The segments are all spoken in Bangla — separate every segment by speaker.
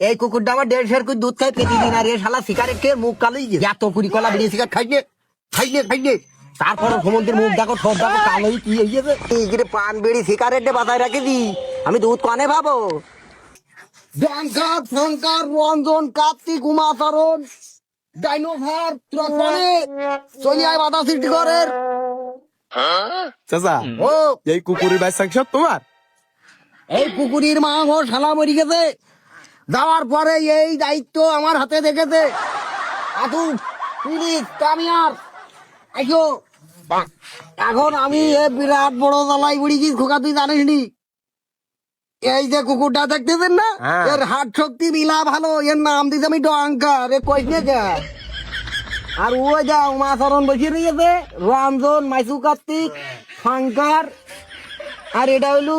Speaker 1: এই কুকুরটা আমার 1.5 করে দুধ খাই প্রতিদিন, আর এ শালা সিগারেট খেয়ে মুখ কালোই এত কুড়ি কলা বিড়ি সিগারেট খাইলে খাইলে তারপরে সমুদ্রের মুখ দেখো সব দেখো কালোই কি হয়েছে। এই পান বিড়ি সিগারেটে বাতায় রাখি দি, আমি দুধ কনে পাবো? ডাঙ্কার শঙ্কর রঞ্জন কার্তিক উমাচরণ ডাইনোভার ত্রকনে চলিয়ায় বাধা সৃষ্টি করের।
Speaker 2: চাচা
Speaker 1: ও
Speaker 2: এই কুকুরের বাচ্চা সব তোমার?
Speaker 1: এই কুকুরির মা ও শালা মরি গেছে, যাওয়ার পরে এই দায়িত্ব আমার হাতে দেখেছে। আতু প্লিজ কামিয়ার আইসো। এখন আমি এ বিরাট বড় জ্বালাই বুড়ি কি খোকা, তুই জানিস নি? এই যে কুকুরটা দেখতেছেন না,
Speaker 2: হ্যাঁ।
Speaker 1: এর হাট শক্তি মিলা ভালো, এর নাম দিতে আমি ডঙ্কার। এ কইছে কে? আর ওই যা উমাচরণ বসে রয়েছে, রঞ্জন মাইসু কার্তিক শঙ্কর, আর এটা হইলো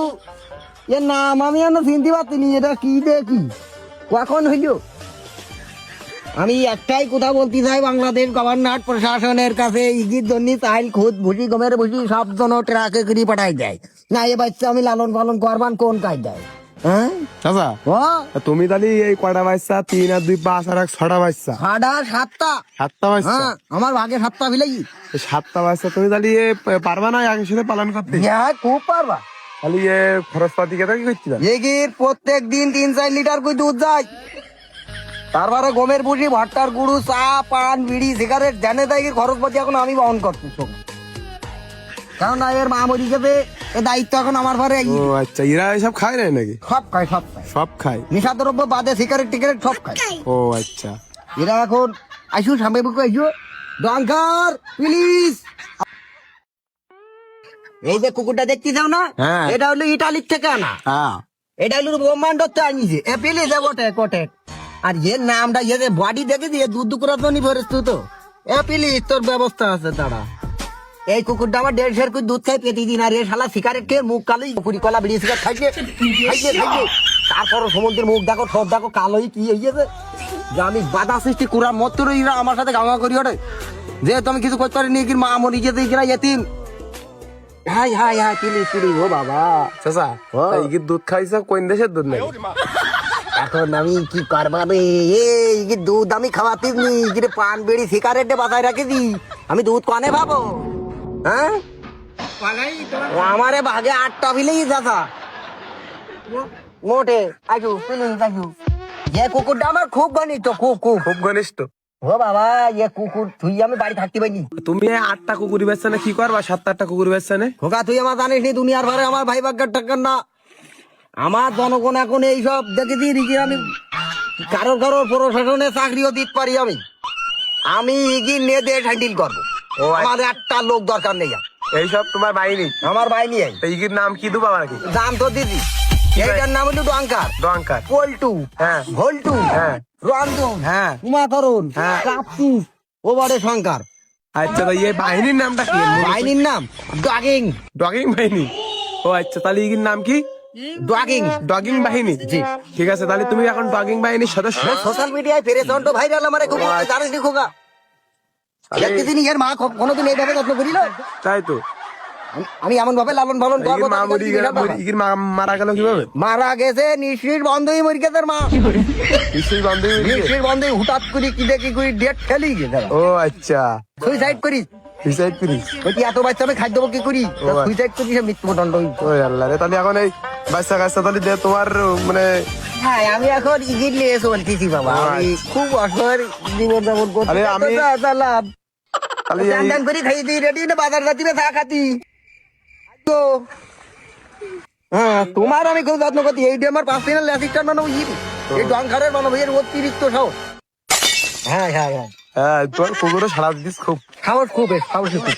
Speaker 1: এর নাম আমি এখনো চিনতে পারছিনি, এটা কি দেখি কখন হইল। আমি একটাই কথা বলতে চাই বাংলাদেশ গভর্নর প্রশাসনের কাছে, ইগির জন্য চাইল খুদ ভুসি গমের ভুসি সব জন ট্রাকে করে পাঠাই দেয় না। এ বাচ্চা আমি লালন পালন করবান কোন কায়দায়? হ্যাঁ
Speaker 2: চাচা
Speaker 1: ও
Speaker 2: তুমি তাহলে এই কটা বাচ্চা? 3 আর 2 5 আর 6টা বাচ্চা?
Speaker 1: সাড়া সাতটা।
Speaker 2: 7টা বাচ্চা?
Speaker 1: হ্যাঁ আমার ভাগে সাতটা ফেলেই।
Speaker 2: 7টা বাচ্চা তুমি তাহলে পারবা না একই সাথে পালন করতে?
Speaker 1: হ্যাঁ খুব পারবা।
Speaker 2: তাহলে খরচপাতি কেটে কি করছিল?
Speaker 1: এগির প্রত্যেক দিন 3-4 লিটার করে দুধ যায়, তারপরে গমের ভুসি ভট্টার গুড়ু চা পান বিড়ি সিগারেট জানে তাই খরচপাতি এখন আমি বহন করছি সব। কারণ এর মা মরি গেছে, এ দায়িত্ব এখন আমার ঘরে।
Speaker 2: ও আচ্ছা, এরা এসব খায় না নাকি?
Speaker 1: সব খায় সব খায়,
Speaker 2: সব খায়?
Speaker 1: নেশা দ্রব্য বাদে সিগারেট টিগারেট সব খায়।
Speaker 2: ও আচ্ছা।
Speaker 1: এরা এখন আইসু সামনে বুকে আইসু ডঙ্কার প্লিজ। এই যে কুকুরটা দেখতে যাও না,
Speaker 2: হ্যাঁ।
Speaker 1: এটা হলো ইটালির থেকে আনা,
Speaker 2: হ্যাঁ
Speaker 1: এটা হলো ব্রহ্মাণ্ডতে আনিছে। এ প্লিজ কোটে কোটে। আর এর নামটা এ যে বডি দেখে দিয়ে দুধ করার জন্য ফেরেছ তো। এ প্লিজ তোর ব্যবস্থা আছে তারা। এই কুকুরটা আমার 1.5 করে দুধ খাই প্রতিদিন, আর এ শালা সিগারেট খেয়ে মুখ কালোই কুড়ি কলা বিড়ি সিগারেট খাইছে তারপর সমুদ্রের মুখ দেখো সব দেখো কালোই কি হয়েছে। যে আমি বাধা সৃষ্টি করার মত এরা আমার সাথে গামা করি ওঠে, যেহেতু আমি কিছু করতে পারিনি, কি মা মরি যেতে কিনা এতিম। হাই হাই হাই পিলি ও বাবা।
Speaker 2: চাচা
Speaker 1: ও।
Speaker 2: এই দুধ খাইছে কোন দেশের দুধ নাকি?
Speaker 1: এখন আমি কি করবা রে? এই যে দুধ আমি খাওয়াতে নি, যে পান বিড়ি সিগারেটে বাতায় রাখি দি, আমি দুধ কনে পাবো? হ্যাঁ আমারে ভাগে 8টা ফিলেই যাতা মোটে আইসু প্লিজ আইসু। এ কুকুরটা আমার খুব ঘনিষ্ঠ, খুব খুব।
Speaker 2: খুব ঘনিষ্ঠ?
Speaker 1: ও বাবা এ কুকুর তুই আমি বাড়ি থাকতে পারিনি।
Speaker 2: তুমি 8টা কুকুরি বেচছো না কি করবা? 7-8টা কুকুরি বেচছো না?
Speaker 1: খোকা তুই আমার জানিস নি, দুনিয়ার ভরে আমার ভাই বাগ্যার টাক্কার না। আমার জনগণ এখন এইসব দেখে দিই, আমি কারোর প্রশাসনে চাকরিও দিতে পারি। আমি ইগির নিয়ে দেশ হ্যান্ডেল করবো।
Speaker 2: ও
Speaker 1: আমার একটা লোক দরকার নেই।
Speaker 2: এইসব তোমার বাহিনী?
Speaker 1: আমার ভাই নিয়ে
Speaker 2: এইগির নাম কি দুবা নাকি?
Speaker 1: দাম তো দিদি, এইটার নাম হলো ডঙ্কার,
Speaker 2: ডঙ্কার,
Speaker 1: পল্টু,
Speaker 2: হ্যাঁ,
Speaker 1: ভল্টু,
Speaker 2: হ্যাঁ,
Speaker 1: রঞ্জন,
Speaker 2: হ্যাঁ,
Speaker 1: উমাচরণ,
Speaker 2: হ্যাঁ,
Speaker 1: কার্তিক, ওবারে শঙ্কর।
Speaker 2: আচ্ছা তো এই বাহিনীর নামটা কি?
Speaker 1: বাহিনীর নাম ডগিং।
Speaker 2: ডগিং বাহিনী? ও আচ্ছা, তাহলে এগির নাম কি?
Speaker 1: ডগিং।
Speaker 2: ডগিং বাহিনী?
Speaker 1: জি
Speaker 2: ঠিক আছে, তাহলে তুমি এখন ডগিং বাহিনীর সদস্য।
Speaker 1: সোশ্যাল মিডিয়ায় ফেরেছন্ড ভাইরাল আমার খুব জানিস নি খোকা। দেখতেছিনি এর মা কোনোদিন এইভাবে যত্ন করিল?
Speaker 2: তাই তো।
Speaker 1: আমি এমন ভাবে লালন পালন করবো।
Speaker 2: মা মরি গেল, ইগির মা মারা গেল কিভাবে?
Speaker 1: মারা গেছে নিশ্চিত বন্ধই মরি গেছে মা।
Speaker 2: নিশ্চয়ই বান্ধবী।
Speaker 1: নিশ্চিত বন্ধই হুটাৎ করি কি দেখি করি ডেট ফেলি গেছে।
Speaker 2: ও আচ্ছা,
Speaker 1: সুইসাইড করি।
Speaker 2: সুইসাইড করিস?
Speaker 1: ওই এত বাচ্চা আমি খাদ্য কি করি, সুইসাইড করি, সে মৃত্যুদণ্ড।
Speaker 2: ও আল্লাহ রে, তাহলে এখন এই বাচ্চা কাচ্চা তাহলে দে তোমার মানে?
Speaker 1: হ্যাঁ আমি এখন ইগির নিয়ে চলতেছি বাবা, আমি খুব অসহায় জীবন যাপন করছি।
Speaker 2: আরে আমি
Speaker 1: লাভ
Speaker 2: তাহলে এই
Speaker 1: দান করি খাই দিই রেডি না বাজার যাচ্ছি চা খাতি তো। হ্যাঁ তোমার আমি খুব যত্ন করছি। এই আমার 5 দিনের ল্যাসিস্টার মানব এই ডঙ্কারের মানব এর অতিরিক্ত সাহস। হ্যাঁ হ্যাঁ হ্যাঁ
Speaker 2: হ্যাঁ, তোর কুকুরও সারা দিস খুব।
Speaker 1: সাহস খুব, সাহস খুব।